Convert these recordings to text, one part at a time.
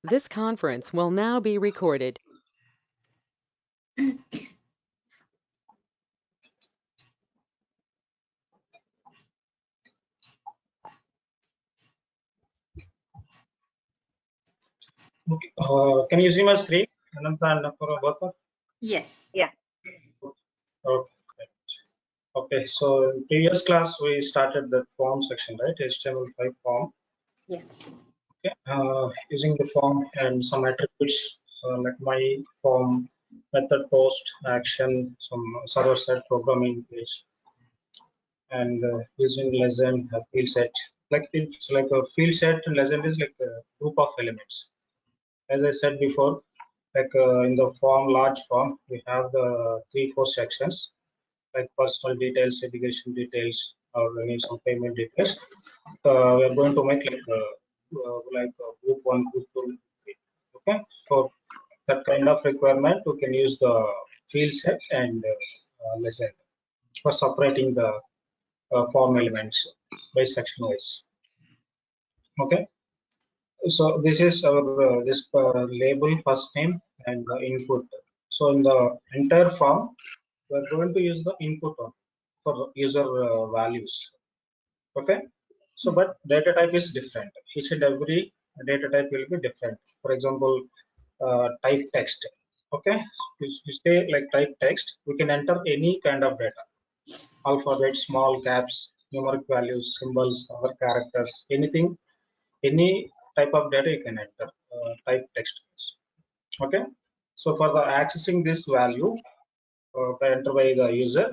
This conference will now be recorded. Okay. Can you see my screen? Ananta and Both? Yes. Yeah. Okay. Okay. So in previous class we started the form section, right? HTML5 form. Yeah. Okay. Using the form and some attributes like my form, method, post, action, some server-side programming page, and using lesson, field set. Like it's like a field set. Lesson is like a group of elements. As I said before, like in the form, large form, we have the 3-4 sections like personal details, education details, or any some payment details. We are going to make like group 1, group 2, group 3. Okay, for that kind of requirement, we can use the field set and lesson for separating the form elements by section wise. Okay. So this is our this label first name and the input. So in the entire form, we are going to use the input one for user values. Okay. So but data type is different. Each and every data type will be different. For example, type text. Okay. You say like type text, we can enter any kind of data. Alphabet, small caps, numeric values, symbols, other characters, anything, any type of data you can enter type text. Okay, so for the accessing this value enter by the user,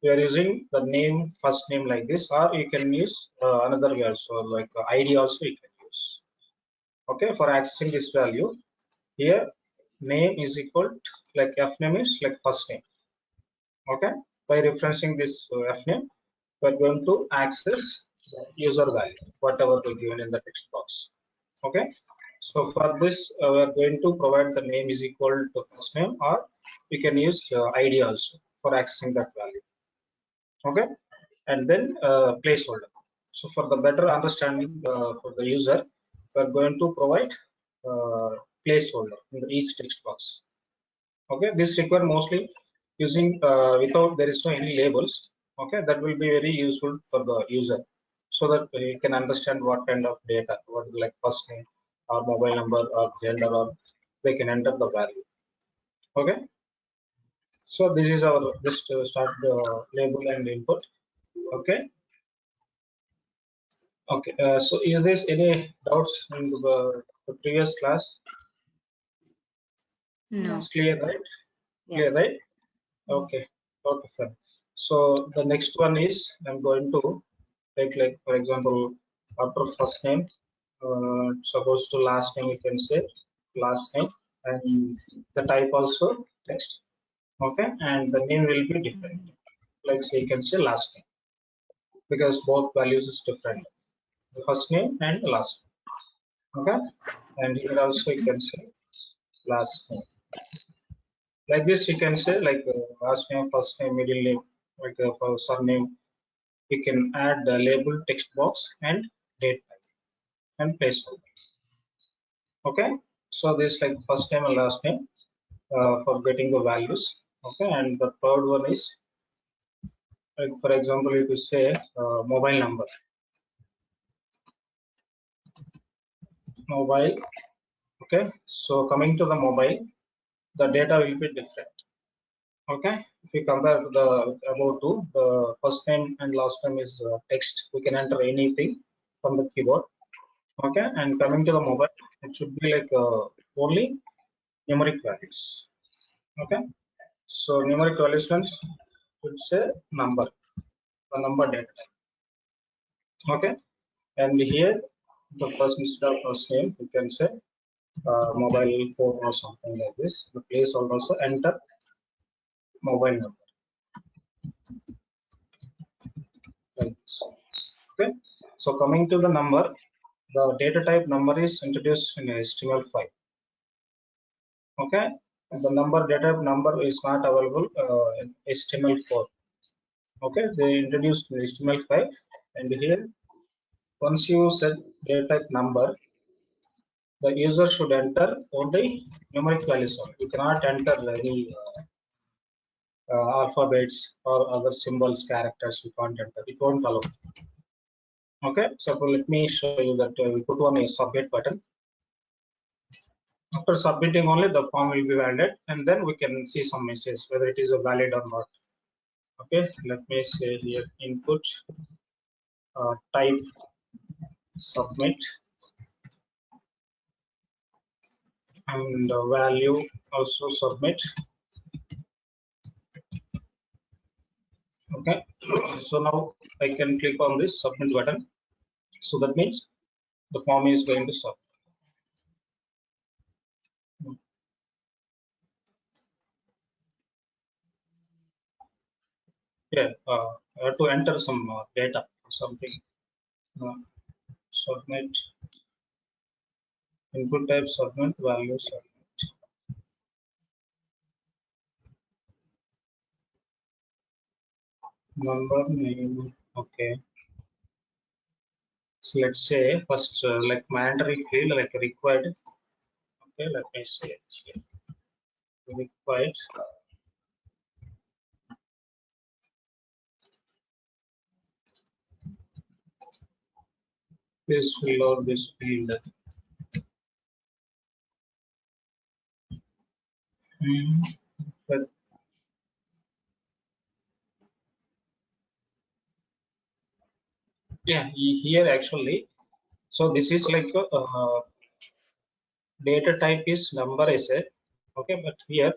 we are using the name, first name like this, or you can use another way also, like id also you can use. Okay, for accessing this value, here name is equal to, like f name is like first name. Okay, by referencing this f name, we are going to access the user value whatever we given in the text box. Okay, so for this we are going to provide the name is equal to first name, or we can use id also for accessing that value. Okay, and then placeholder. So for the better understanding for the user, we are going to provide uh, placeholder in each text box. Okay, this require mostly using without there is no any labels. Okay, that will be very useful for the user, so that he can understand what kind of data, what like first name or mobile number or gender, or they can enter the value. Okay, so this is our just start the label and input. Okay. Okay, so is there any doubts in the previous class? No. It's clear, right? Yeah. Clear, right? Okay, okay, fine. So the next one is I'm going to take, like for example, after first name, suppose to last name, you can say last name, and the type also text. Okay, and the name will be different. Like say you can say last name, because both values is different. The first name and the last name. Okay, and here also you can say last name. Like this, you can say like last name, first name, middle name, like for surname. You can add the label text box and date type and placeholder. Okay, so this like first name and last name for getting the values. Okay, and the third one is like for example, if you say mobile number, mobile. Okay, so coming to the mobile, the data will be different. Okay, if you compare the about to the first name and last name is text, we can enter anything from the keyboard. Okay, and coming to the mobile, it should be like only numeric values. Okay, so numeric values means should say number, the number data type. Okay, and here the first, instead of first name, you can say mobile phone or something like this. The place also enter mobile number like this. Okay, so coming to the number, the data type number is introduced in HTML5. Okay, and the number data type number is not available in HTML4. Okay, they introduced HTML5, and here once you set data type number, the user should enter only numeric values only. You cannot enter any alphabets or other symbols, characters. You can't enter. It won't allow. Okay, so let me show you that we put on a submit button. After submitting only the form will be valid, and then we can see some message whether it is a valid or not. Okay, let me say here input type submit and value also submit. Okay, so now I can click on this submit button. So that means the form is going to submit. Yeah, I have to enter some data or something. Uh, Submit input type submit value submit number name. Okay, so let's say first like mandatory field like required. Okay, let me say it here. Required. Please fill out this field. Hmm. But yeah, here actually. So this is like data type is number I said. Okay, but here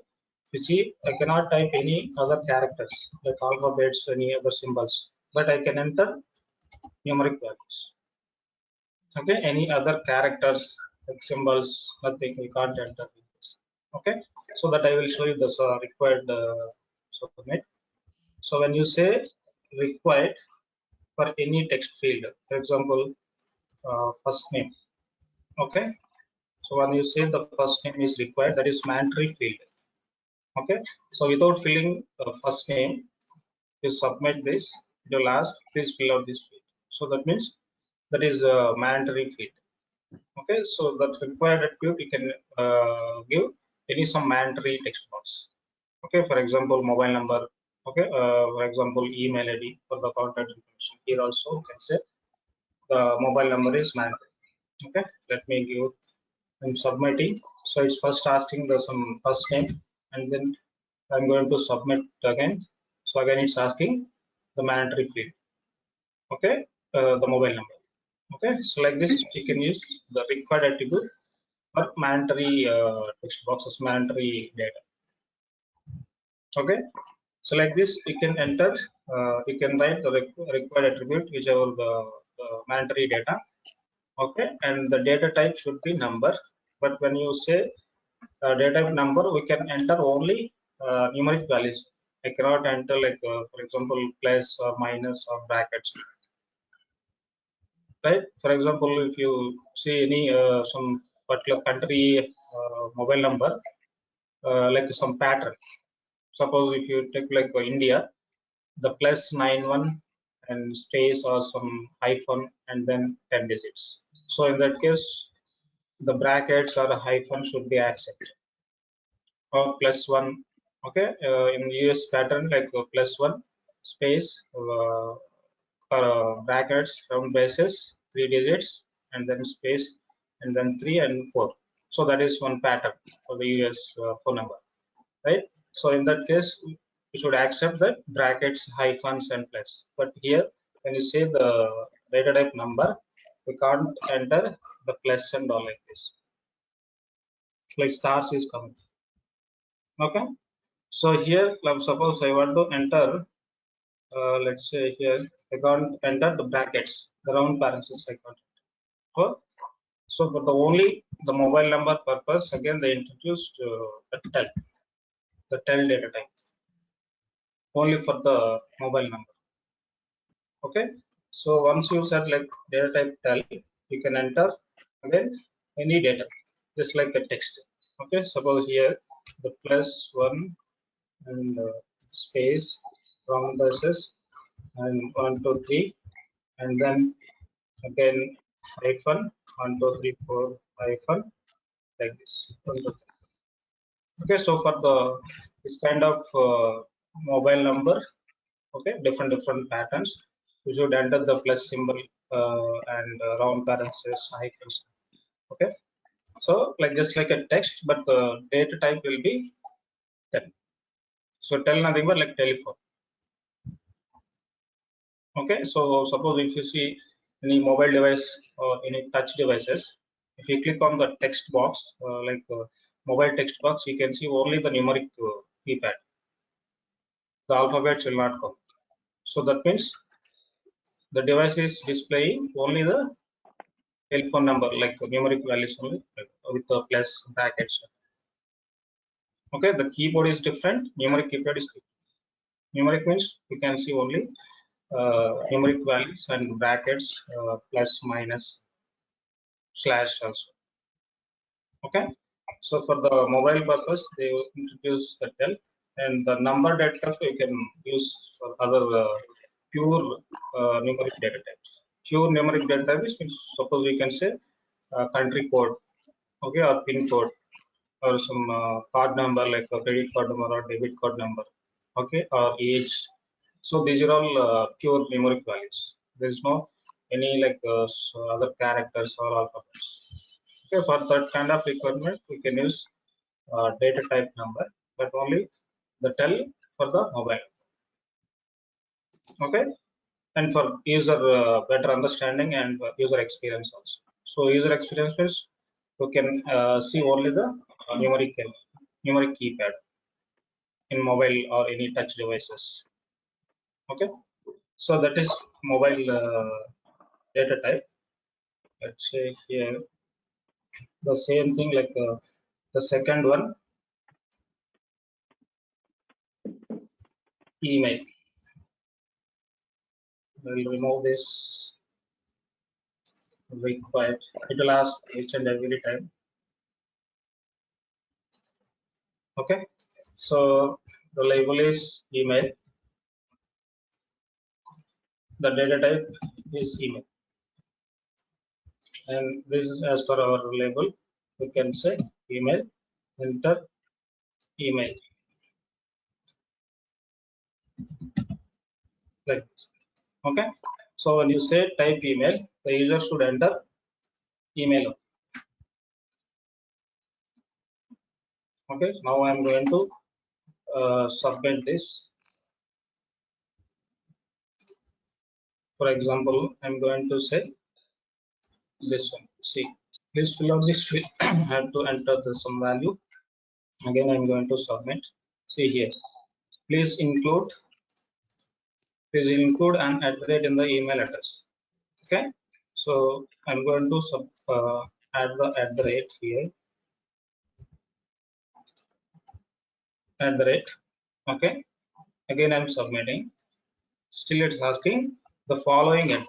you see I cannot type any other characters like alphabets, any other symbols, but I can enter numeric values. Okay, any other characters like symbols, nothing we can't enter this. Okay, so that I will show you the required submit. So when you say required for any text field, for example first name. Okay, so when you say the first name is required, that is mandatory field. Okay, so without filling first name, you submit this, it will ask please fill out this field. So that means that is a mandatory field. Okay, so that required attribute you can give any some mandatory text box. Okay, for example mobile number. Okay, for example email id for the contact information. Here also you can say the mobile number is mandatory. Okay, let me give. I'm submitting, so it's first asking the some first name, and then I'm going to submit again. So again it's asking the mandatory field. Okay, the mobile number. Okay, so like this you can use the required attribute or mandatory text boxes, mandatory data. Okay, so like this you can enter, you can write the required attribute whichever the mandatory data. Okay, and the data type should be number, but when you say data type number, we can enter only numeric values. I cannot enter like for example plus or minus or brackets, right? For example, if you see any some particular country mobile number, like some pattern. Suppose if you take like India, the +91 and space or some hyphen and then 10 digits. So in that case, the brackets or a hyphen should be accepted, or +1. Okay, in US pattern like +1 space brackets round bases 3 digits and then space and then 3 and 4. So that is one pattern for the US phone number, right? So in that case you should accept that brackets, hyphens and plus. But here when you say the data type number, we can't enter the plus and all like this, like stars is coming. Okay, so here suppose I want to enter let's say here I can't enter the brackets, the round parentheses I can't. So, so for the only the mobile number purpose, again they introduced the tel data type only for the mobile number. Okay, so once you set like data type tel, you can enter again any data just like a text. Okay, suppose here the +1 and space round braces and 1 2 3 and then again hyphen 1 2 3 4 hyphen like this. Okay, so for the this kind of mobile number, okay, different patterns, you should enter the plus symbol and round parentheses icons. Okay, so like just like a text, but the data type will be tel. So tel nothing but like telephone. Okay, so suppose if you see any mobile device or any touch devices, if you click on the text box, mobile text box, you can see only the numeric keypad. The alphabets will not come. So that means the device is displaying only the telephone number, like numeric values only, like, with the plus brackets. Okay, the keyboard is different. Numeric keypad is different. Numeric means you can see only numeric values and brackets, plus, minus, slash also. Okay, so for the mobile purpose, they will introduce the tel, and the number data you can use for other pure numeric data types. Pure numeric data types means suppose we can say country code, okay, or pin code, or some card number like a credit card number or debit card number, okay, or age. So these are all pure numeric values. There is no any like other characters or alphabets. Okay, for that kind of requirement, we can use data type number, but only the tel for the mobile. Okay, and for user better understanding and user experience also. So user experience is you can see only the numeric keypad in mobile or any touch devices. Okay, so that is mobile data type. Let's say here the same thing like the second one, email. We'll remove this required. It will ask each and every time. Okay, so the label is email. The data type is email, and this is as per our label. We can say email, enter email like this. Okay, so when you say type email, the user should enter email. Okay, now I'm going to submit this. For example, I'm going to say this one. See, please fill out this field. I have to enter the some value. Again, I'm going to submit. See here. Please include an @ in the email address. Okay. So I'm going to add the @ here. @ Okay. Again, I'm submitting. Still, it's asking the following @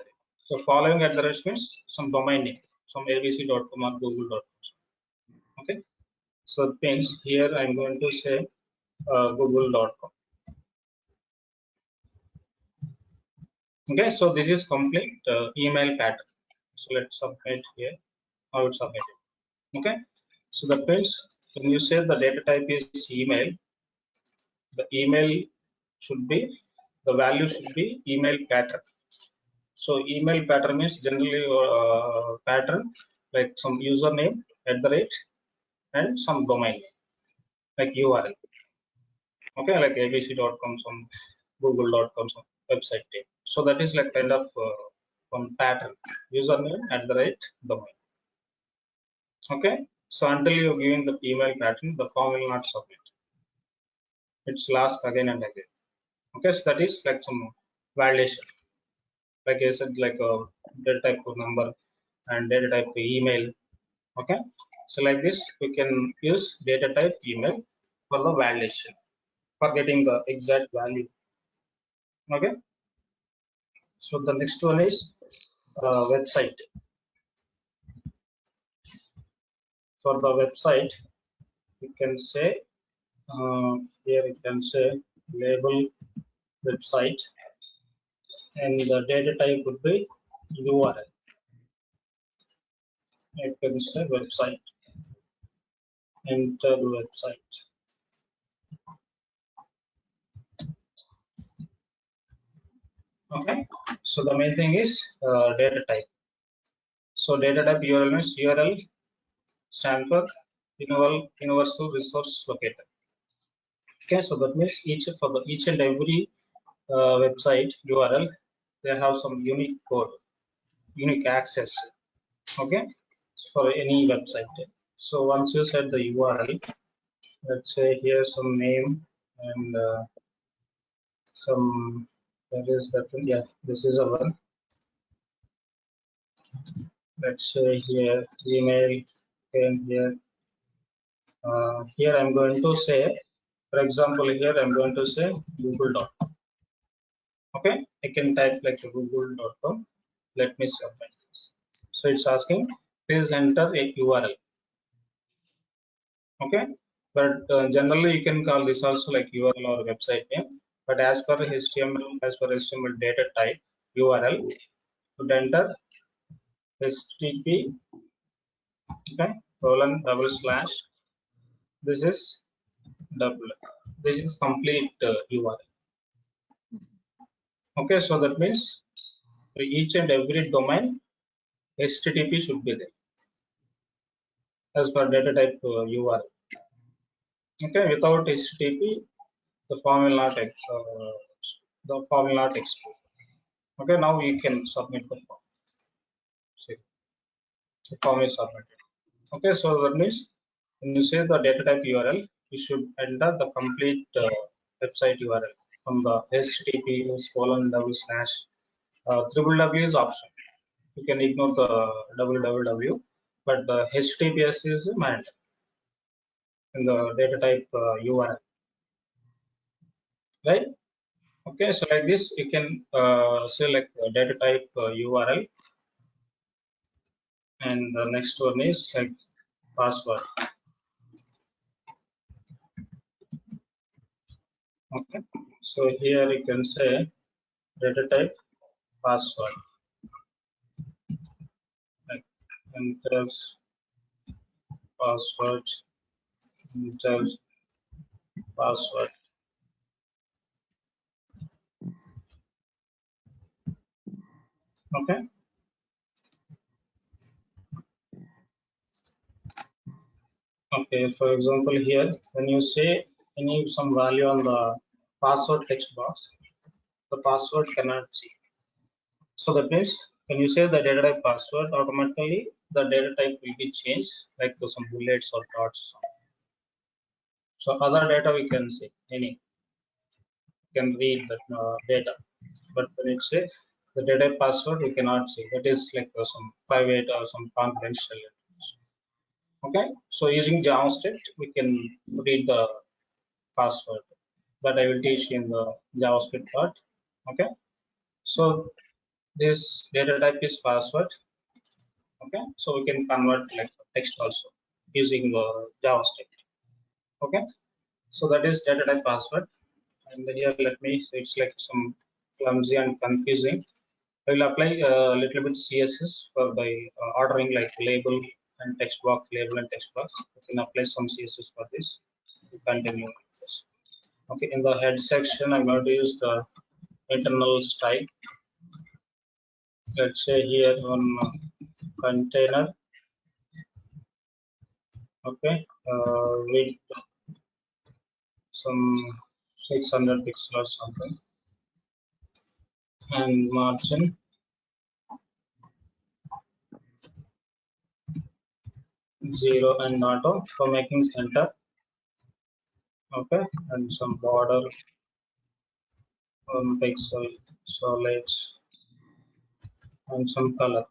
So following @ means some domain name, some abc.com or google.com. Okay. So it means here I'm going to say google.com. Okay, so this is complete email pattern. So let's submit here. I will submit it. Okay, so that means when you say the data type is email, the email should be, the value should be email pattern. So email pattern means generally pattern like some username @ and some domain name like URL. Okay, like abc.com, some google.com, some website name. So that is like kind of one pattern, username @ domain. Okay, so until you're giving the email pattern, the form will not submit. It's last again and again. Okay, so that is like some validation. Like I said, like a data type of number and data type of email. Okay, so like this, we can use data type email for the validation, for getting the exact value. Okay, so the next one is website. For the website, you can say here you can say label website, and the data type would be URL. I can say website, enter website. Okay, so the main thing is data type. So data type URL means URL stand for universal resource locator. Okay, so that means each and every website URL, they have some unique code, unique access. Okay, for any website. So once you set the URL, let's say here some name and some, that is that one. Yeah, this is a one. Let's say here email, and here I'm going to say, for example, here I'm going to say google.com. Okay, I can type like google.com. Let me submit this. So it's asking, please enter a URL. Okay, but generally you can call this also like URL or website name. But as per HTML data type URL, to enter HTTP, okay, colon / this is double. This is complete URL. Okay, so that means for each and every domain, HTTP should be there as per data type URL. Okay, without HTTP, the form will not export. Okay, now you can submit the form. See, the form is submitted. Okay, so that means when you say the data type URL, you should enter the complete website URL from the HTTPS colon / www is option. You can ignore the www, but the HTTPS is mandatory in the data type URL, right? Okay, so like this, you can select data type URL, and the next one is like password. Okay, so here you can say data type password, like enter password, enter password. Okay, okay, for example, here when you say any some value on the password text box, the password cannot see. So that means when you say the data type password, automatically the data type will be changed, like to some bullets or dots. So other data we can see, any can read that data, but when it say the data type password, we cannot see. That is like some private or some confidential. Okay, so using JavaScript, we can read the password, that I will teach in the JavaScript part. Okay, so this data type is password. Okay, so we can convert like text also using the JavaScript. Okay, so that is data type password. And here let me, so it's like some clumsy and confusing. I will apply a little bit CSS for by ordering like label and text box, label and text box. You can apply some CSS for this. Continue with this. Okay, in the head section, I'm going to use the internal style. Let's say here on container. Okay, with some 600 pixels or something, and margin 0 and auto for making center. Okay, and some border pixel solids and some color.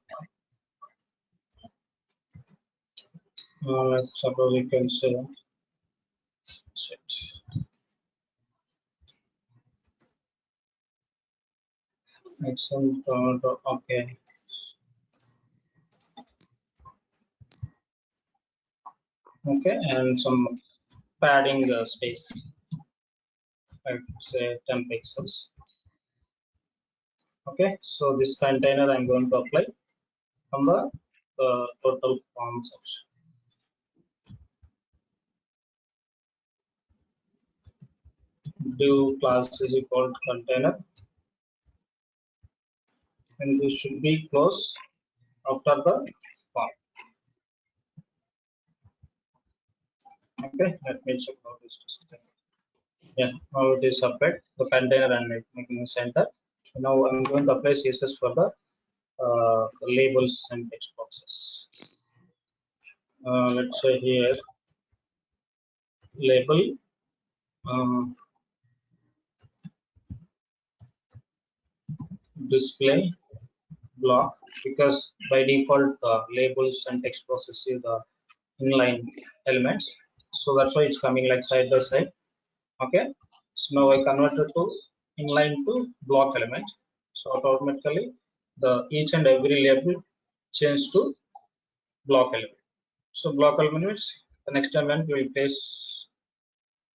Let's suppose you can say set. Some okay. Okay, and some padding space, like say 10 pixels. Okay, so this container I'm going to apply from the the total form section. Div class is equal to container, and this should be closed after the form. Okay, let me check how this is. Yeah, now it is separate the container and making a center. Now I'm going to apply CSS for the labels and text boxes. Let's say here label display block, because by default labels and text boxes is the inline elements, so that's why it's coming like side by side. Okay, so now I converted to inline to block element, so automatically the each and every label change to block element. So block element means the next element will place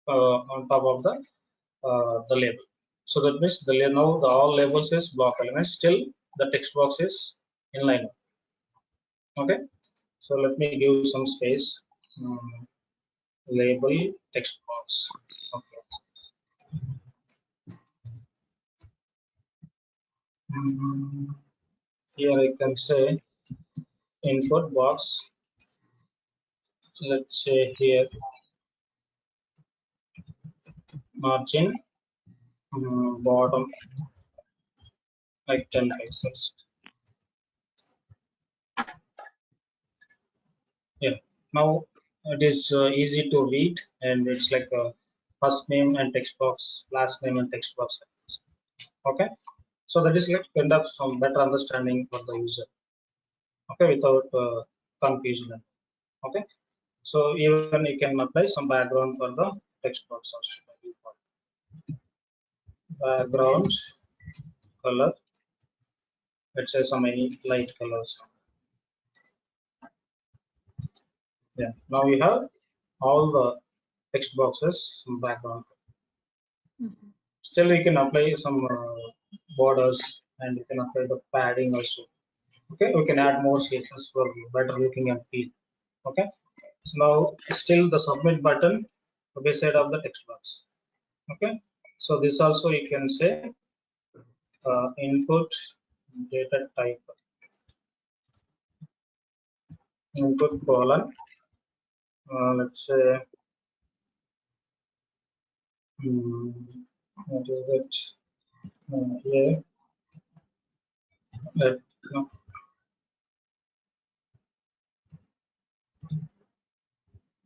on top of the label. So that means now the all labels is block elements, still the text box is inline. Okay, so let me give some space. Label text box. Okay. Here I can say input box. Let's say here margin bottom like 10 pixels. Yeah, now it is easy to read, and it's like a first name and text box, last name and text box. Okay, so that is like kind of some better understanding for the user. Okay, without confusion. Okay, so even you can apply some background for the text box also by default. Background color, let's say some any light colors. Yeah, now we have all the text boxes, some background. Still we can apply some borders, and we can apply the padding also. Okay, we can add more CSS for better looking and feel. Okay, so now still the submit button beside of the text box. Okay, so this also you can say input data type, input colon, let's say what is it here, let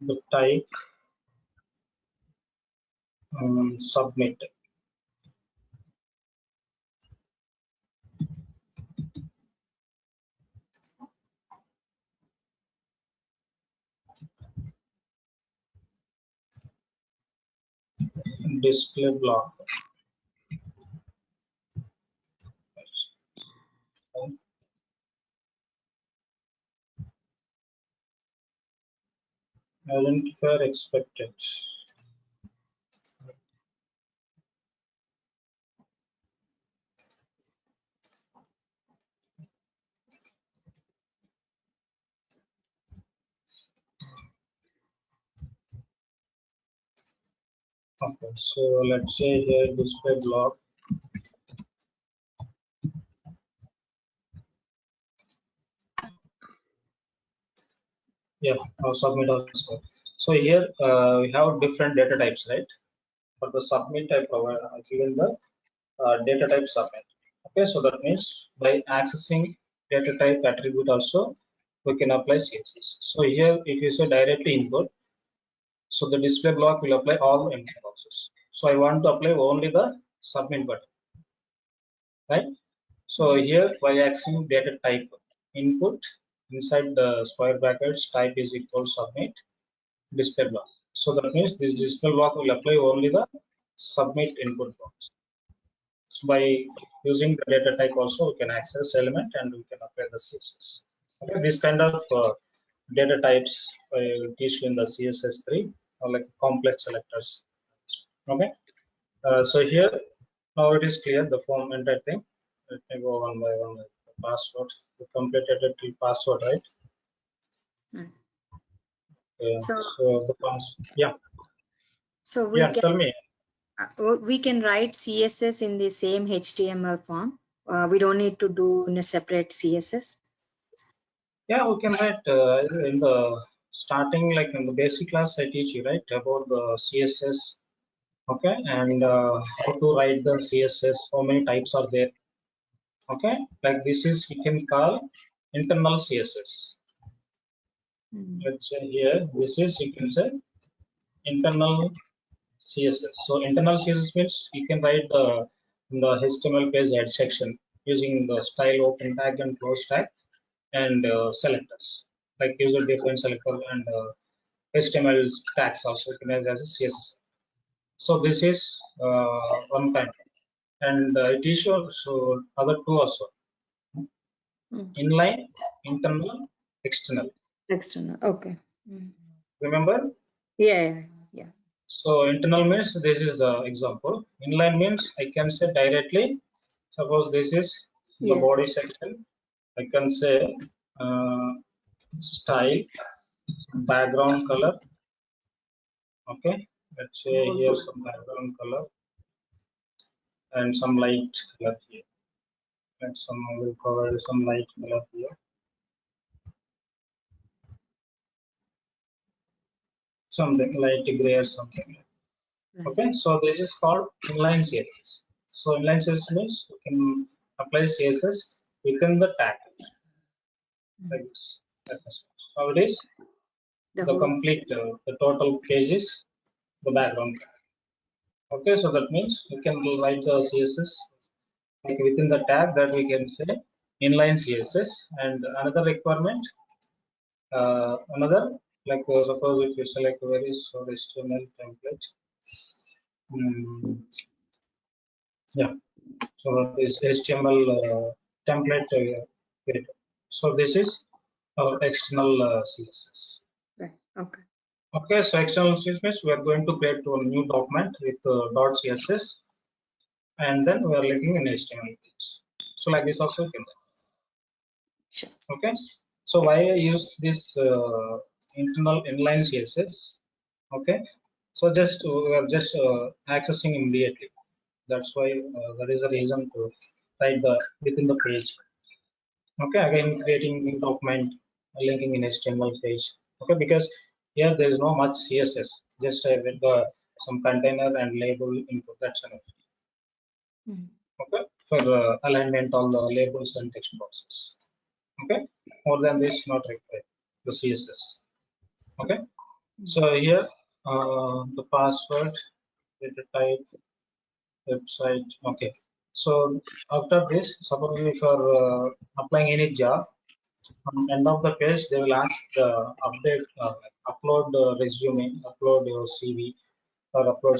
the type submit. Display block. Identifier expected. Okay, so let's say here display block. Yeah, now submit also. So here we have different data types, right? For the submit I provide given the data type submit. Okay, so that means by accessing data type attribute also we can apply CSS. So here if you say directly input, so the display block will apply all input boxes. So I want to apply only the submit button, right? So here by accessing data type input, inside the square brackets type is equal submit display block. So that means this display block will apply only the submit input box. So by using the data type also we can access element and we can apply the CSS. Okay, this kind of data types I will teach you in the CSS3 or like complex selectors. Okay, so here now it is clear the form entire thing. Let me go one by one. The password, we completed it till password, right? Mm. So So, the ones, yeah, so yeah. Tell me. we can write CSS in the same HTML form. We don't need to do in a separate CSS. Yeah, we can write in the starting, like in the basic class, I teach you right about the CSS. Okay, and how to write the CSS. How many types are there? Okay, like this is we can call internal CSS. Mm. Let's say here this is you can say internal CSS. So internal CSS means you can write the HTML page head section using the style open tag and close tag and selectors like user defined selector and HTML tags also recognized as a CSS. So this is one kind, and it is also other two also Mm. inline, internal, external. External. Okay. Mm. Remember? Yeah, yeah, yeah. So internal means this is the example. Inline means I can say directly. Suppose this is the Yeah. body section. I can say uh, style, background color. Okay, let's say here some background color and some light color here. And some will provide some light color here. Something light gray or something. Right. Okay, so this is called inline CSS. So inline CSS means you can apply CSS within the tag like this. So it is The the whole. complete, the total page is the background. Okay, so that means you can write the CSS like within the tag that we can say inline CSS. And another requirement, another like suppose if you select where is so HTML template. Yeah, so this HTML template created. So this is our external CSS. Right. Okay. Okay, so external CSS means we are going to create a new document with .css, and then we are linking in HTML page. So like this also you can do. Sure. Okay, so why I use this internal inline CSS? Okay, so just we are just accessing immediately. That's why that is the reason to write the within the page. Okay, again creating new document, linking in HTML page. Okay, because here there is no much CSS, just with the some container and label input, that's enough. Mm. Okay, for alignment all the labels and text boxes. Okay, more than this not required the CSS. Okay, so here the password, data type, website. Okay, so after this, suppose if you are applying any job, on end of the page they will ask update, upload resume, upload your CV, or upload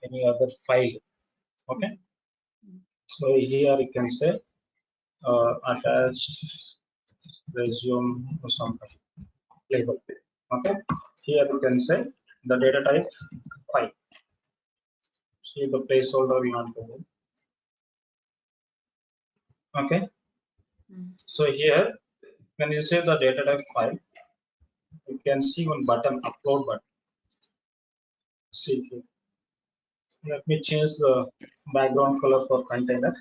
any other file. Okay, so here you can say attach resume or something label. Okay, here you can say the data type file. See the placeholder we want to do. Okay, so here when you say the data type file, you can see one button, upload button. See here. Let me change the background color for container.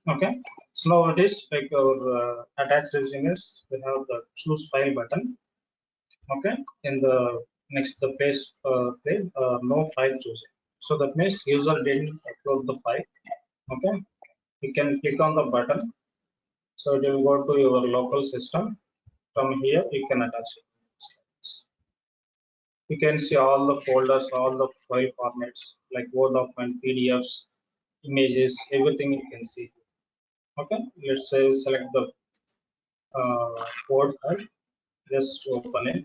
Okay, so now it is like our attached resume is we have the choose file button. Okay, in the next the place page, no file choosing. So that means user didn't upload the file. Okay, you can click on the button, so it will go to your local system. From here you can attach it. You can see all the folders, all the file formats like Word document, PDFs, images, everything you can see. Okay, let's say select the Word file, just open it.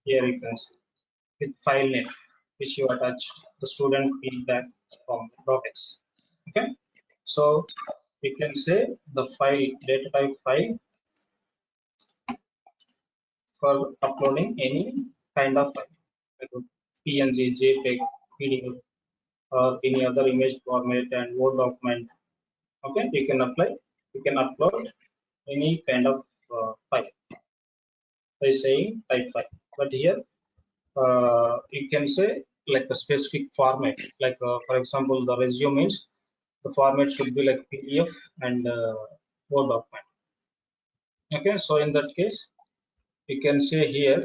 Here you can see with file name which you attach the student feedback from docs. Okay, so we can say the file data type file for uploading any kind of file, like PNG, JPEG, PDF, or any other image format and Word document. Okay, you can upload any kind of file by saying type file. But here you can say like a specific format, like for example the resume means the format should be like PDF and Word document. Okay, so in that case you can say here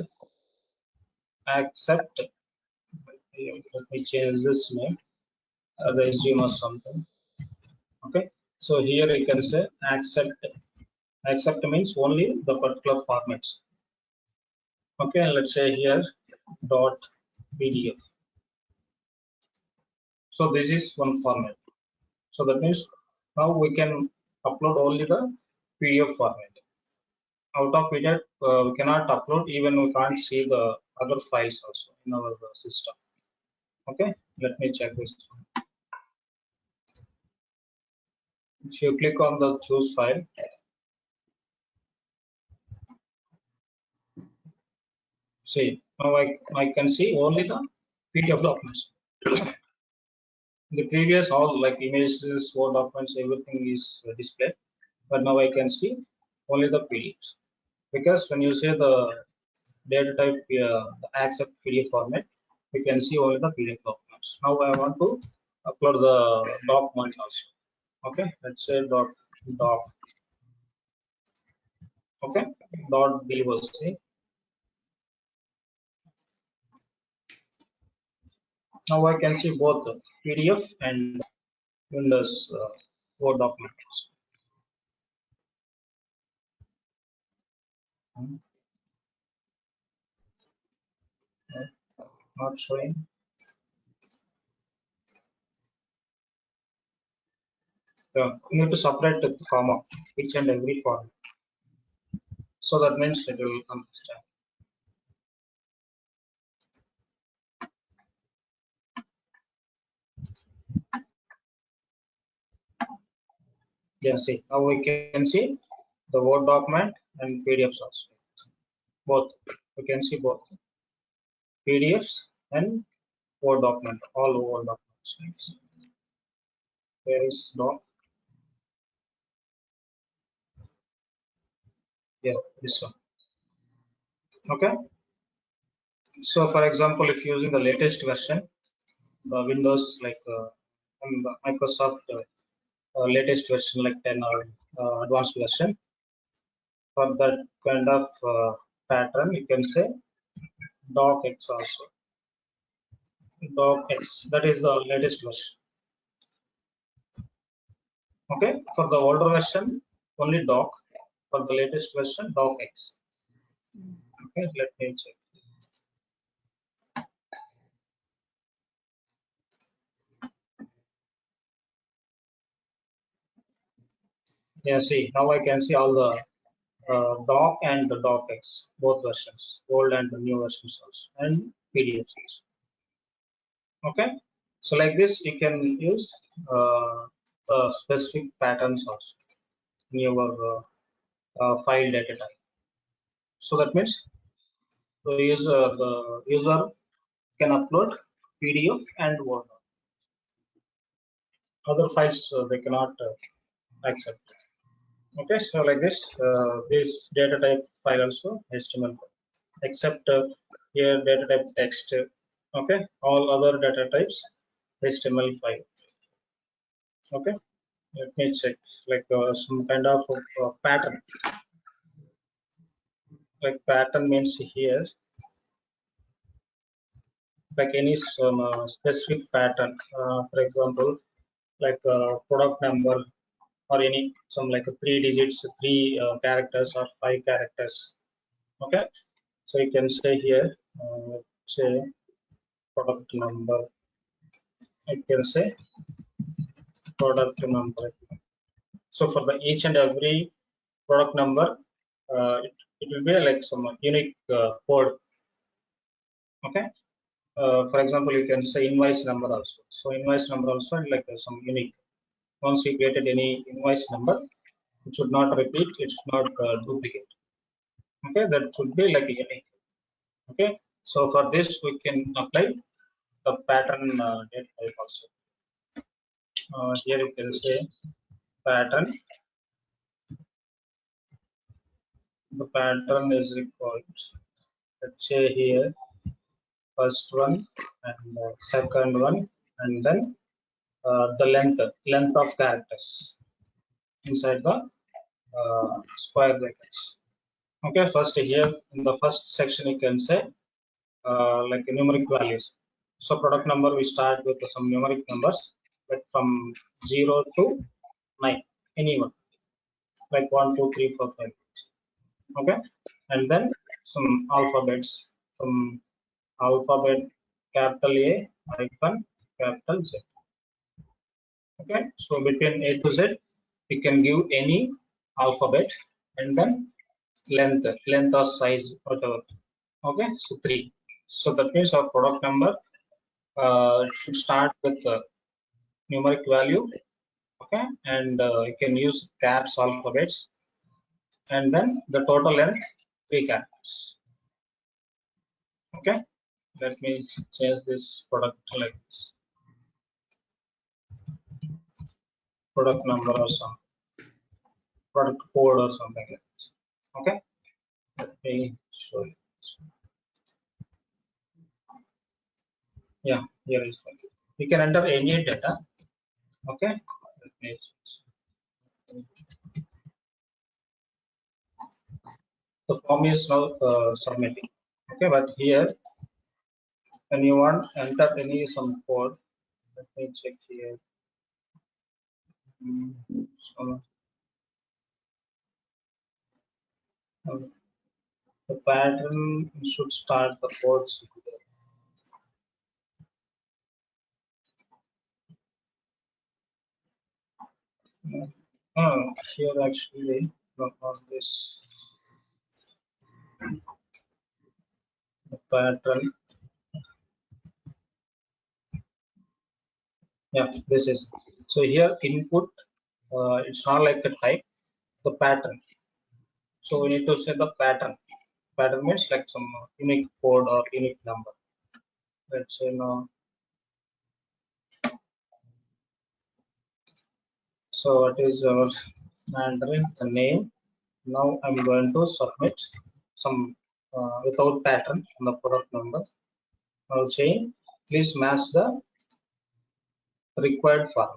accept, let me change this name, resume or something. Okay, so here you can say accept means only the particular formats. Okay, and let's say here dot PDF. So this is one format. So that means now we can upload only the PDF format. Out of PDF we cannot upload, even we can't see the other files also in our system. Okay, let me check this. If you click on the choose file, see now I can see only the PDF documents. The previous all like images, Word documents, everything is displayed, but now I can see only the PDFs, because when you say the data type the accept PDF format, we can see only the PDF documents. Now I want to upload the document also. Okay, let's say doc. Okay, dot diversity. Now I can see both the PDF and Windows Word documents. Not showing. You need to separate the comma each and every format. So that means it will understand. Yeah, see, now we can see the Word document and PDFs also. Both. We can see both PDFs and Word document, all Word documents. There is doc. Yeah, this one. Okay. So for example, if using the latest version, the Windows like and the Microsoft latest version like 10 or advanced version, for that kind of pattern, you can say docx also. Docx, that is the latest version. Okay, for the older version, only doc. For the latest version, docx. Okay, let me check. Yeah, see, now I can see all the doc and the docx, both versions, old and the new versions also, and PDFs also. Okay, so like this, you can use specific patterns also in your file data type. So that means the user can upload PDF and Word. Other files they cannot accept. Okay, so like this data type file also HTML5, except here data type text. Okay, all other data types HTML5. Okay, let me check like some kind of pattern. Like pattern means here like any some specific pattern. For example, like product number or any some like 3 digits, 3 characters or 5 characters. Okay, so you can say here, say product number. I can say product number. So for the each and every product number, it will be like some unique code. Okay. For example, you can say invoice number also. So invoice number also like some unique. Once you created any invoice number, it should not repeat, it should not duplicate. Okay, that should be like unique. Okay, so for this we can apply the pattern data type also. Here you can say pattern. The pattern is required. Let's say here first one and second one, and then the length of characters inside the square brackets. Okay, first here in the first section you can say like numeric values. So product number we start with some numeric numbers like from 0 to 9, anyone like 1, 2, 3, 4, 5. Okay, and then some alphabets from alphabet capital A hyphen capital Z. Okay, so between A to Z we can give any alphabet and then length or size whatever. Okay, so 3. So that means our product number should start with the numeric value. Okay, and you can use caps alphabets, and then the total length 3 characters. Okay, let me change this product like this, product number or some product code or something like this. Okay, let me show you. Yeah, here is one. You can enter any data. Okay, let me the form is now submitting. Okay, but here when you want enter any some code, let me check here. So, the pattern should start the codes. Here actually not on this the pattern. Yeah, this is so here input. It's not like a type, the pattern. So we need to say the pattern. Pattern means like some unique code or unique number. Let's say now. So what is our Mandarin? The name. Now I'm going to submit some without pattern on the product number. Now chain, please match the required format.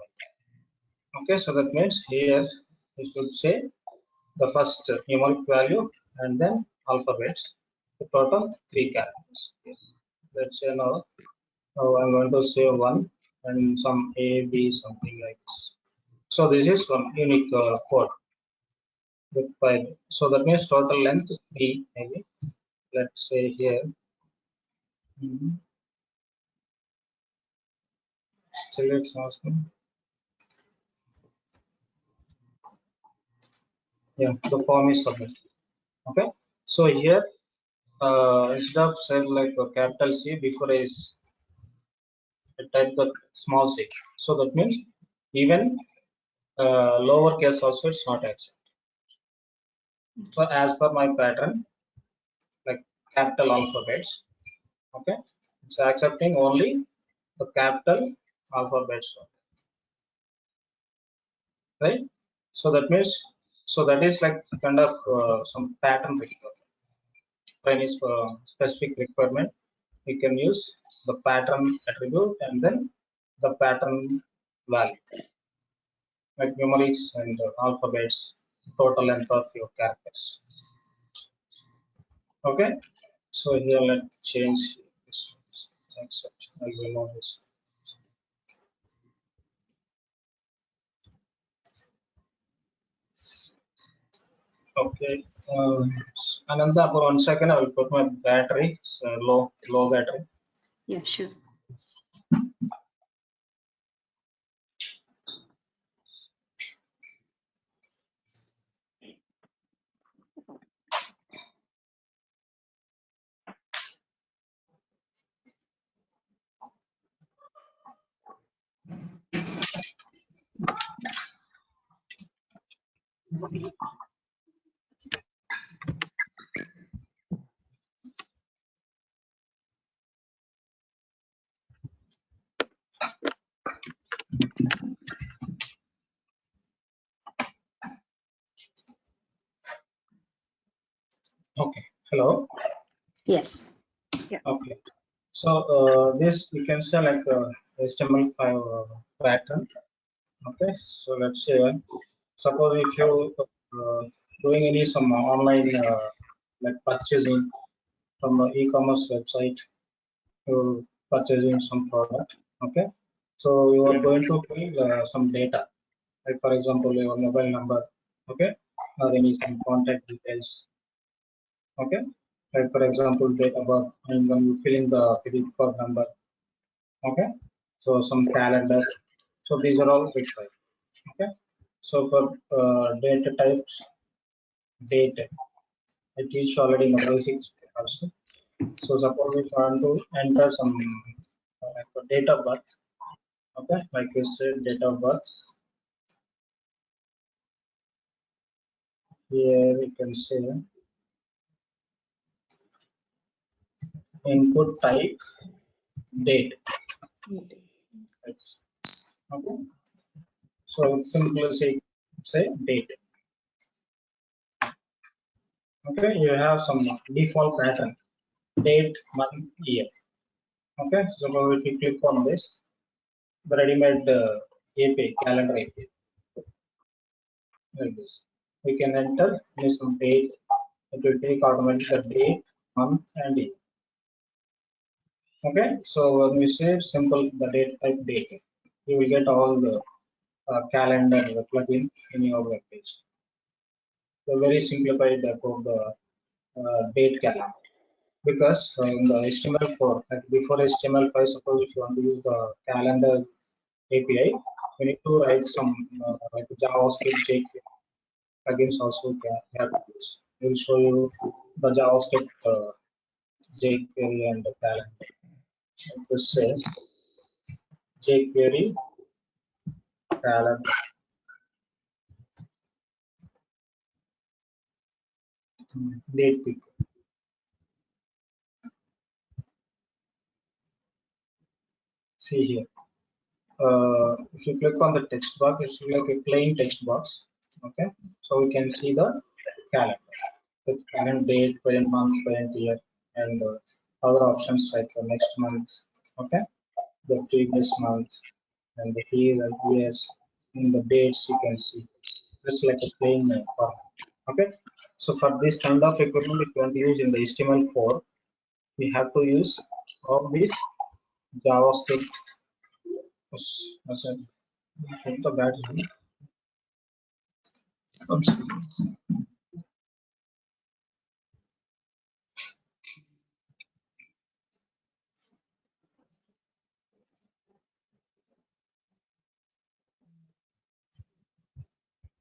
Okay, so that means here you should say the first numeric value and then alphabets. The total 3 characters. Let's say now I'm going to say 1 and some A, B, something like this. So this is one unique code with 5. So that means total length 3 maybe. Let's say here. Still it's asking. Yeah, the form is submitted. Okay, so here instead of said like a capital C, before is type the small c. So that means even lowercase also it's not accepted. So as per my pattern, like capital alphabets, okay, it's accepting only the capital alphabets, right? So that means, so that is like kind of some pattern requirement. For any specific requirement, we can use the pattern attribute and then the pattern value, like numerics and alphabets, total length of your characters. Okay, so here let's change this. I will know this. Okay, Ananda, for 1 second, I will put my battery, so low battery. Yeah, sure. Hello. Yes. Okay. So this you can say like HTML5 pattern. Okay. So let's say suppose if you doing any some online like purchasing from the e-commerce website, you purchasing some product. Okay. So you are going to fill some data, like for example your mobile number. Okay. Or any some contact details. Okay. Like for example date of birth, and when you fill in the credit card number. Okay. So some calendar. So these are all required. Okay. So for data types, date, I teach already in the basics also. So suppose if I want to enter some like the date of birth. Okay, like we said, date of birth. Here we can say input type date. Okay. So it's simply say date. Okay, you have some default pattern, date, month, year. Okay, so if you click on this, the ready-made API, calendar API, like this. We can enter some date. It will take automatically the date, month, and year. Okay, so when we say simple the date type date, you will get all the calendar plugin in your web page. So very simplified about the date calendar. Because in the HTML4, like before HTML5, suppose if you want to use the calendar API, we need to write some like JavaScript jQuery plugins also can have to use. We'll show you the JavaScript jQuery and the calendar. This says jQuery calendar date picker. See here. If you click on the text box, it's like a plain text box. Okay, so we can see the calendar with current date, current month, current year, and other options like the next month. Okay, the previous month, and the year and years, and the dates you can see. It's like a plain format. Okay, so for this kind of equipment, if you want to use in the HTML4, we have to use all these JavaScript. Okay, put the bad one.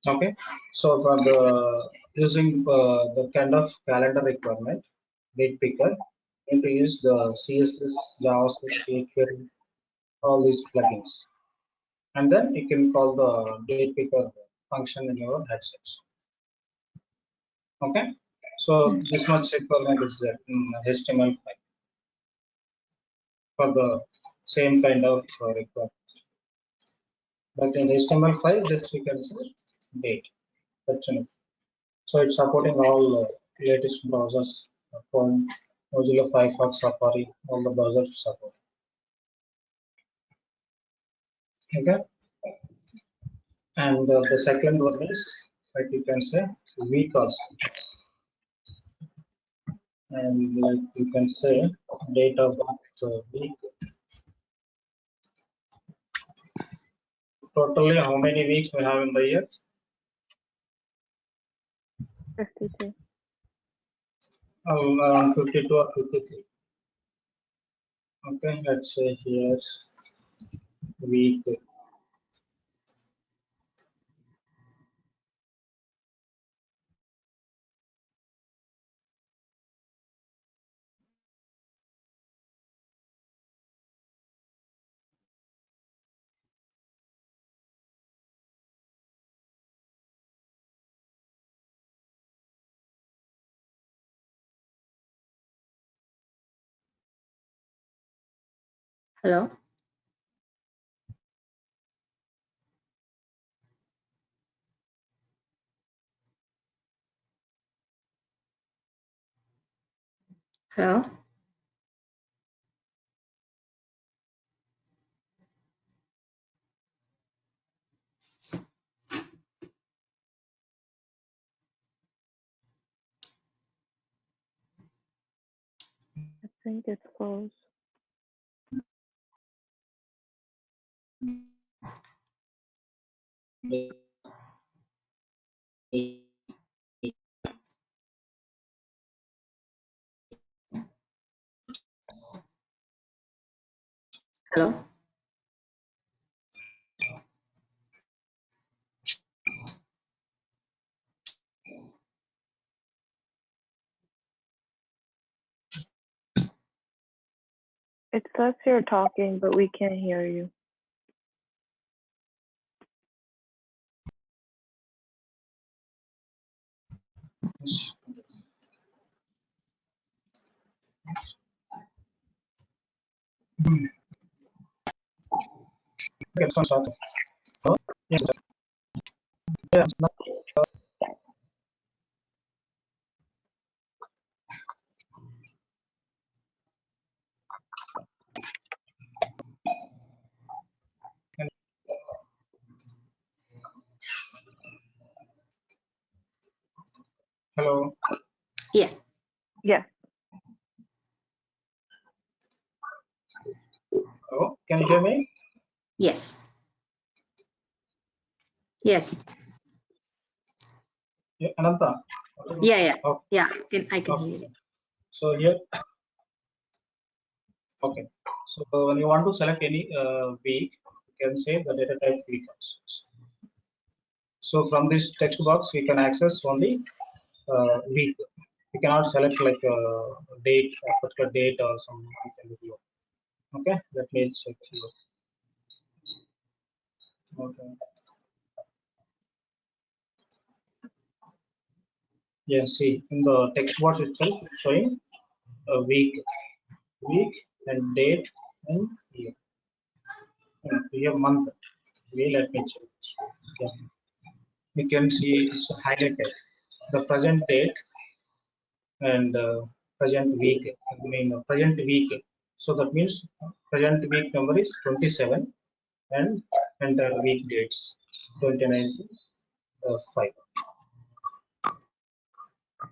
Okay, so for the using the kind of calendar requirement, date picker, you need to use the CSS, JavaScript, jQuery, all these plugins, and then you can call the date picker function in your headsets. Okay, so this much requirement is there in HTML5 for the same kind of requirement. But in HTML5, just you can say date. That's enough. So it's supporting all latest browsers, Chrome, Mozilla Firefox, Safari, all the browsers support. Okay, and the second one is like you can say week also, and like you can say date of birth week. Totally, how many weeks we have in the year? 52. Around 52 or 53. Okay, let's say here's week. Hello. Hello? I think it's closed. Hello? It says you're talking, but we can't hear you. Yes. Get some start. Hello? Yes. Yeah. Hello. Yeah. Yes. Hello. Can you hear me? Yes. Yes. Yeah, Ananta. Yeah. Okay. Yeah. I can hear Okay. you. So here, okay. So when you want to select any week, you can say the data type week also. So from this text box, we can access only week. We cannot select like a date, a particular date or some. Okay, let me check here. Okay. Yeah, see in the text box itself, it's showing a week and date and year. And year month. Okay, let me check. Okay. You can see it's highlighted. The present date and present week. I mean present week. So that means present week number is 27 and entire week dates 29 to 5.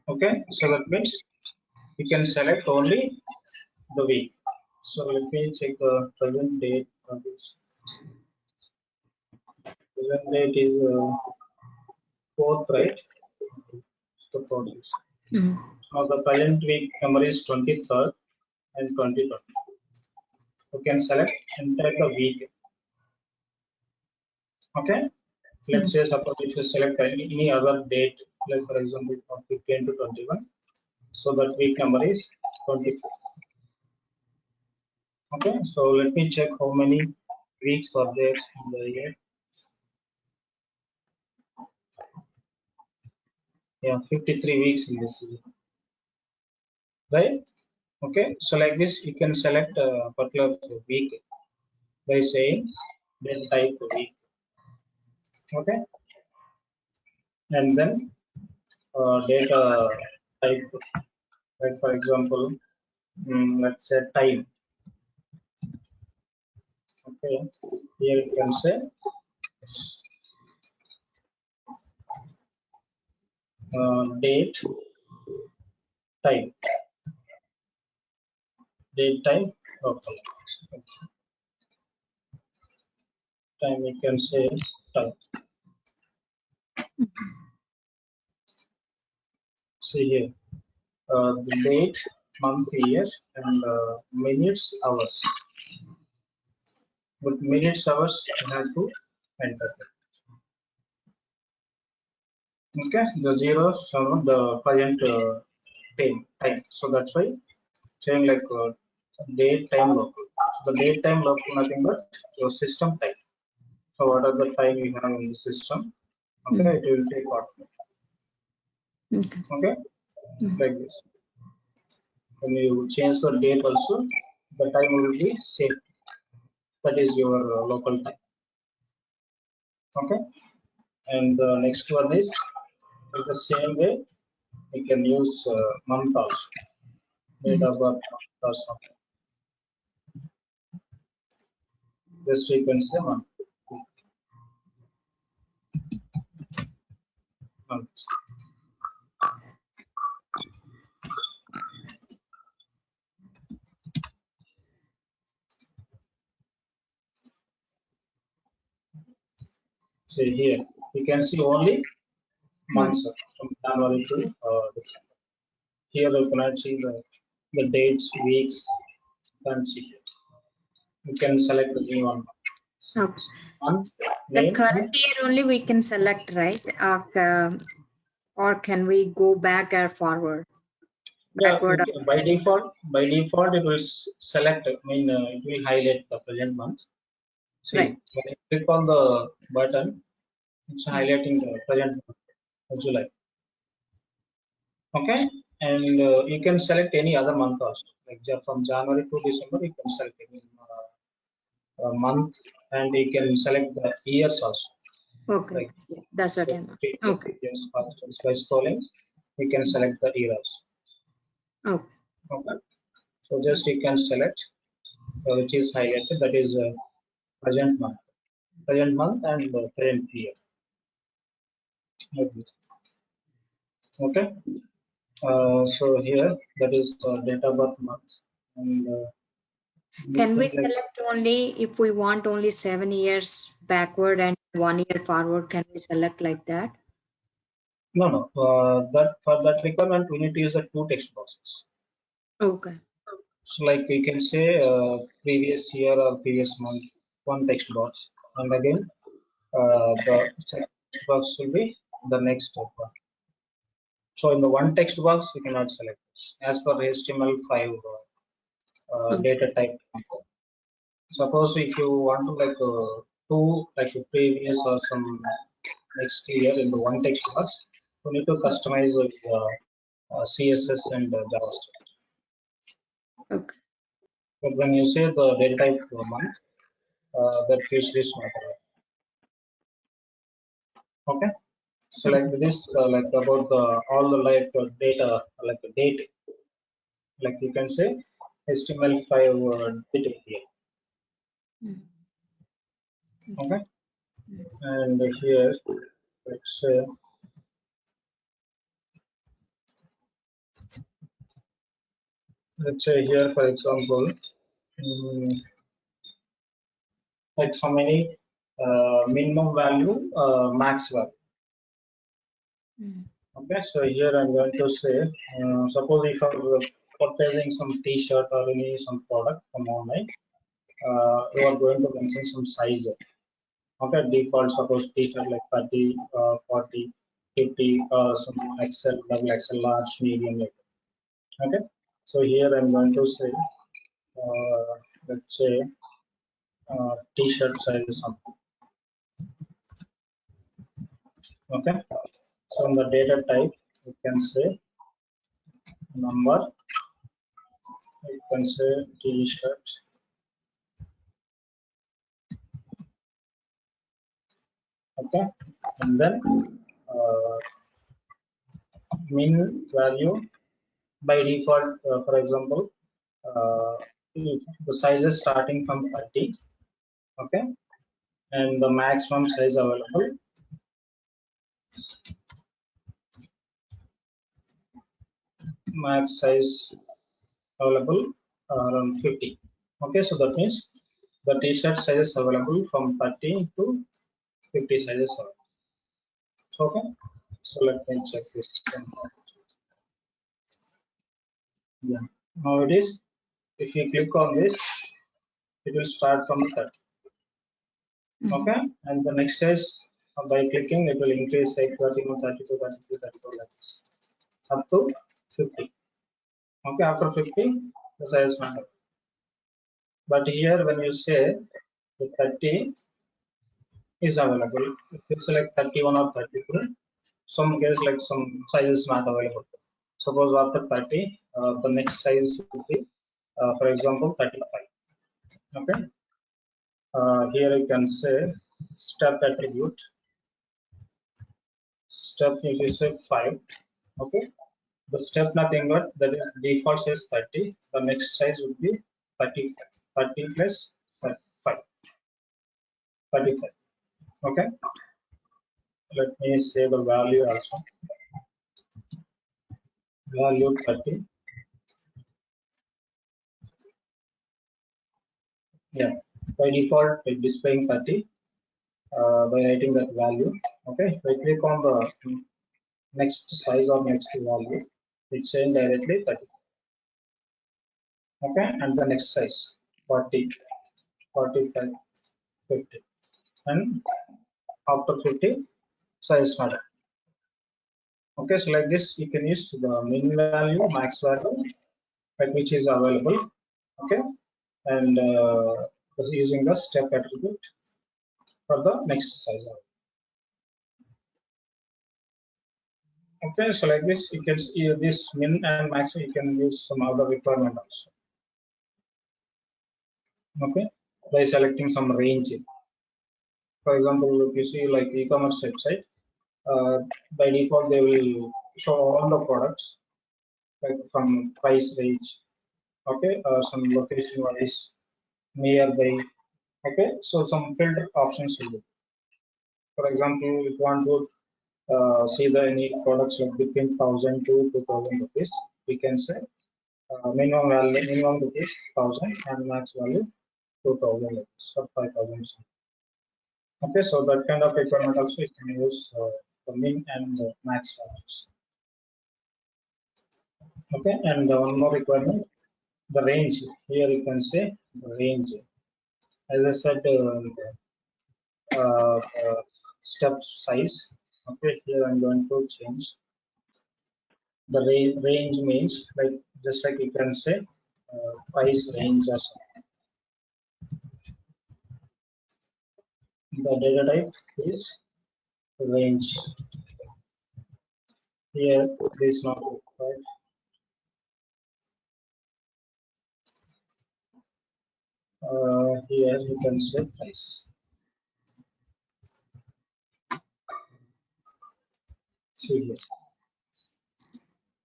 Okay, so that means you can select only the week. So let me check the present date of this. Present date is 4th, right? So 4th is. Mhm. Now the present week number is 23rd and 23rd. You can select entire the week. Okay. Let's say suppose if you select any other date, like for example from 15 to 21, so that week number is 20. Okay. So let me check how many weeks are there in the year. Yeah, 53 weeks in this year. Right? Okay, so like this, you can select a particular week by saying date type week. Okay, and then data type, like for example, let's say time. Okay, here you can say date type, date type local. Time you can say time. See here, the date, month, year, and minutes, hours. With minutes, hours, you have to enter. Okay, the zeros are the present time. So that's why saying like date time local. So the date time local nothing but your system time. So what are the time you have in the system? Okay, it will take part. Okay. Okay, like this. When you change the date also, the time will be same. That is your local time. Okay, and the next one is in the same way you can use month also. date of birth or something. Just you can say month. See here, you can see only months from January to December. Here you cannot see the dates, weeks. You can see here. You can select the new one. Okay. Month, The name, current year only we can select, right? Or can we go back or forward? yeah, Backward. by default it will select. I mean, it will highlight the present month. See, Right. when you click on the button, it's highlighting the present month of July. Okay, and you can select any other month also. Like from January to December, you can select any month, and you can select the years also. Okay. Like Yeah, that's what I meant. Okay. yes, by scrolling, you can select the years. Okay. Okay, so just you can select which is highlighted, that is present month and present year. Okay, so here that is date of birth month, and Can we like, select only if we want only 7 years backward and 1 year forward? Can we select like that? no, that for that requirement we need to use the two text boxes. Okay. So like we can say previous year or previous month, one text box, and again the second text box will be the next one. So in the one text box we cannot select this as per HTML5 data type. Suppose if you want to like two like previous or some next year in the one text box, you need to customize with CSS and JavaScript. Okay. But when you say the data type month, that usually is not allowed. Okay, so like this, like about the all the like data, like the date, like you can say HTML5 data here. Okay, and here let's say here for example, like so many minimum value, max value. Okay, so here I'm going to say, suppose if I'm purchasing some T-shirt or some product from online, you are going to mention some size. Okay, default suppose T-shirt like 30, 40, 50, some XL, double XL, large, medium. Okay, so here I'm going to say, let's say T-shirt size is something. Okay, so in the data type, you can say number, you can say T-shirt. Okay, and then min value by default, for example, the size is starting from 30. Okay, and the maximum size available max size available around 50. Okay, so that means the T-shirt size is available from 30 to 50 sizes available. Okay, so let me check this. Yeah, now it is. If you click on this, it will start from 30. Okay, and the next size by clicking it will increase like 31, 32, 33, 34 like this up to 50. Okay, after 50 the size matter. But here when you say the 30 is available, if you select 31 or 32, some case like some size is not available. Suppose after 30, the next size will be, for example, 35. Okay, here you can say step attribute. Step if you say 5. Okay, the step nothing but that is default size 30. The next size would be 30, 30 plus 35. 35. Okay. Let me say the value also. Value 30. Yeah. By default, it's displaying 30 by writing that value. Okay. If I click on the next size or next value, it's saying directly 30. Okay. And the next size 40, 45, 50. And after 50, size not. Okay, so like this, you can use the min value, max value, like which is available. Okay, and using the step attribute for the next size. Okay, so like this, you can use this min and max. You can use some other requirement also. Okay, by selecting some range. For example, if you see like e-commerce website, by default they will show all the products like from price range. Okay, some location wise, nearby. Okay, so some filter options will be. For example, if you want to see the any products like between 1,000 to 2,000 rupees, we can say minimum value minimum rupees 1,000 and max value 2,000 rupees or 5,000. Okay, so that kind of requirement also you can use the min and the max values. Okay, and one more requirement, the range. Here you can say the range. As I said, uh, step size. Okay, here I'm going to change the range means like just like you can say price range or something. The data type is range. Here this is not required. Here you can say price. See here.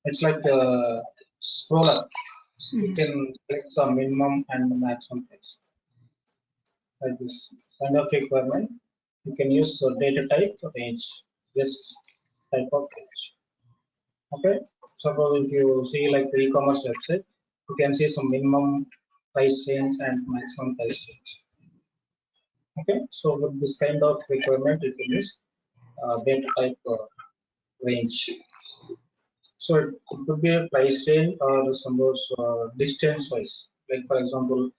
It's like a scroller. You can select the minimum and the maximum price. Like this kind of requirement. You can use data type range. This type of range. Okay. Suppose if you see like the e-commerce website, you can see some minimum price range and maximum price range. Okay. So with this kind of requirement, you can use data type range. So it could be a price range or suppose distance wise. Like for example,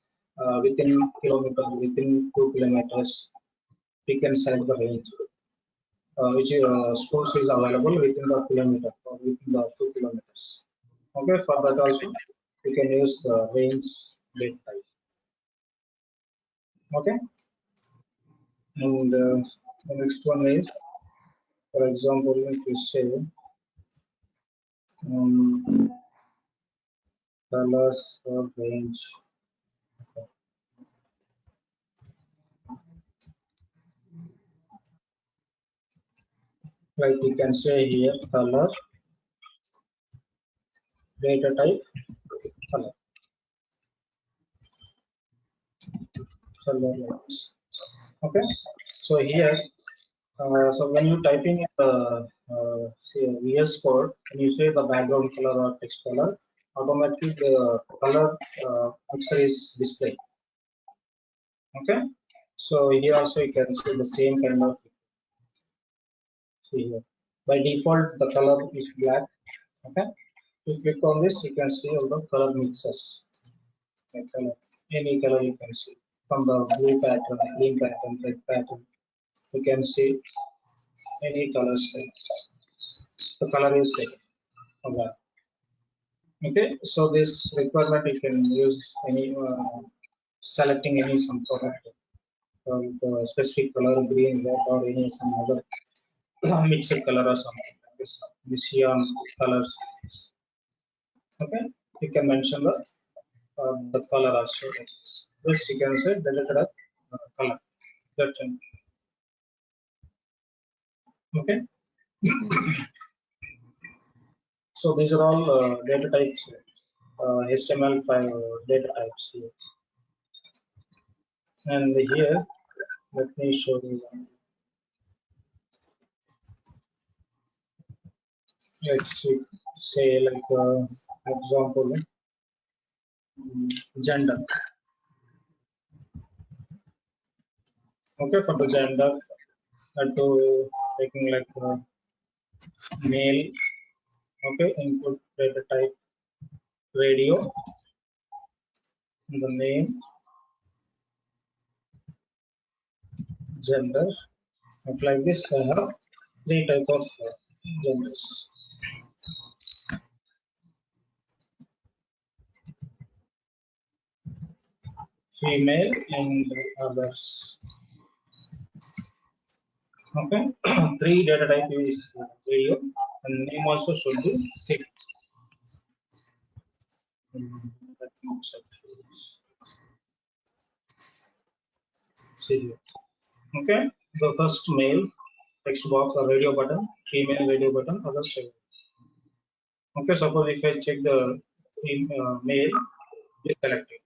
within kilometer, within 2 kilometers, we can select the range. Which stores is available within the kilometer or within the 2 kilometers. Okay, for that also you can use the range data type. Okay, and the next one is, for example, if you say colors or range. Like you can say here color, data type, color. Okay, so here, so when you typing the say VS code, when you say the background color or text color, automatically the color picture is displayed. Okay, so here also you can see the same kind of. See here, by default the color is black. Okay, if you click on this, you can see all the color mixes. Like any color you can see from the blue pattern, green pattern, red pattern. You can see any color style. The color is like black. Okay, so this requirement you can use any selecting any some product the specific color, green, red, or any some other mixed color or something like this. Neon colors. Okay, you can mention the color also like this. This you can say deleted color. That's it. Okay. So these are all data types, HTML5 data types here. And here, let me show you one. Let's say like example, gender. Okay, for the gender, to taking like male. Okay, input data type radio, the name, gender. And like this, I have three type of genders. Female and others. Okay, three data type is radio, and name also should be stick. Let me check. See here. Okay, the first male text box or radio button, female radio button, others. Okay, suppose if I check the male is selected.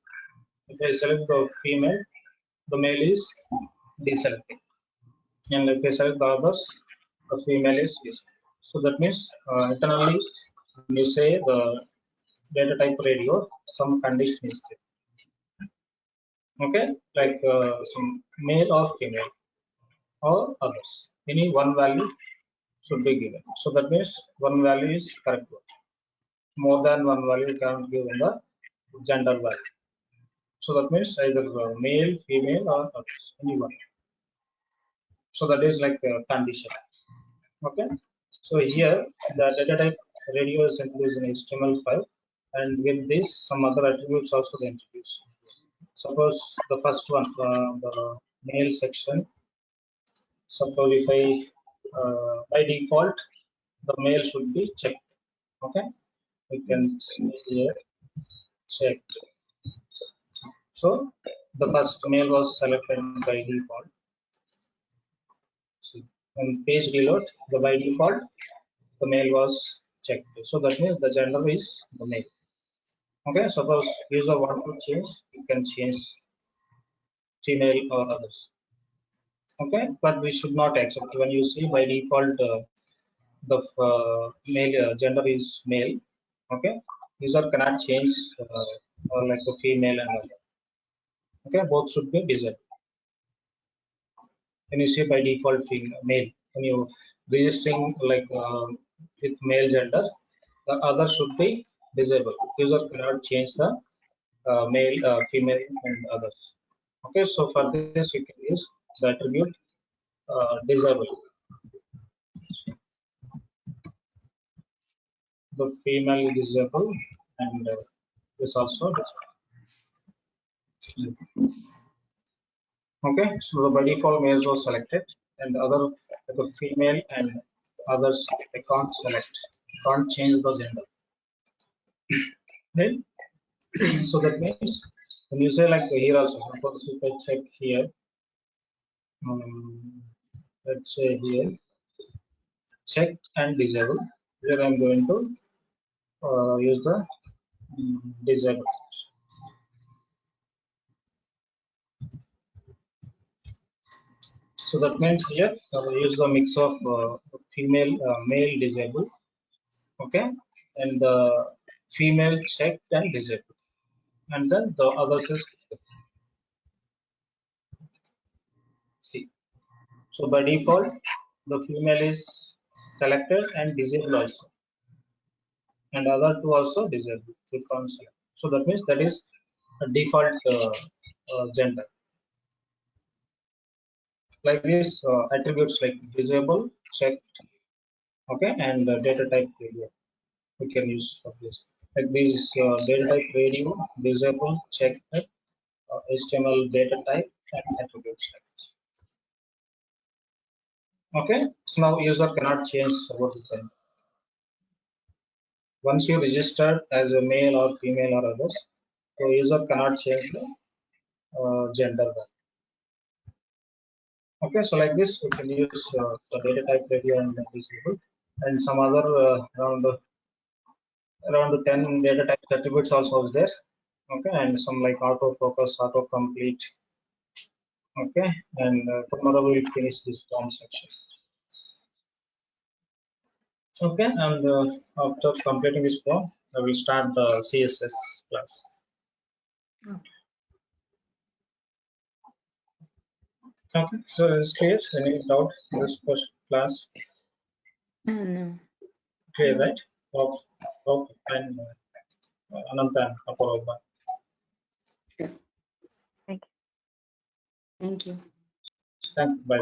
If I select the female, the male is deselected. And if I select the others, the female is deselected. So that means internally, when you say the data type radio, some condition is there. Okay, like some male or female or others. Any one value should be given. So that means one value is correct one. More than one value you cannot give in the gender value. So that means either male, female, or others, anyone. So that is like a condition. Okay. So here the data type radio is introduced in HTML5, and with this some other attributes also introduced. Suppose the first one, the male section. Suppose if I by default the male should be checked. Okay, we can see here checked. So the first male was selected by default. See, on page reload, the by default the male was checked. So that means the gender is the male. Okay, suppose user want to change, you can change female or others. Okay, but we should not accept when you see by default the male gender is male. Okay, user cannot change or like a female and other. Okay, both should be disabled. When you see by default female, male, when you registering like with male gender, the other should be disabled. User cannot change the male, female, and others. Okay, so for this you can use the attribute disable. The female is disabled, and this also disabled. Okay, so the by default males was selected, and other the female and others I can't select, can't change the gender. Right? So that means when you say like here also, suppose if I check here, let's say here, check and disable. Here I'm going to use the disable. So that means here use the mix of female, male disable, okay, and the female checked and disabled, and then the others is see. So by default, the female is selected and disabled also, and other two also disabled. We can't select. So that means that is a default gender. Like this, attributes like disable, checked, okay, and data type radio we can use for this. Like these data type radio, disable, checked, HTML data type, and attributes. Okay, so now user cannot change about the gender. Once you register as a male or female or others, so user cannot change the gender. Okay, so like this, we can use the data type radio and disable, and some other around around 10 data type attributes also is there. Okay, and some like auto focus, auto complete. Okay, and tomorrow we'll finish this form section. Okay, and after completing this form, I will start the CSS class. Okay, so it's clear. Any doubt in this first class? No. Clear, right? Okay, okay, fine. Ananta, Aparoba. Thank you. Thank you. Thank you. Bye.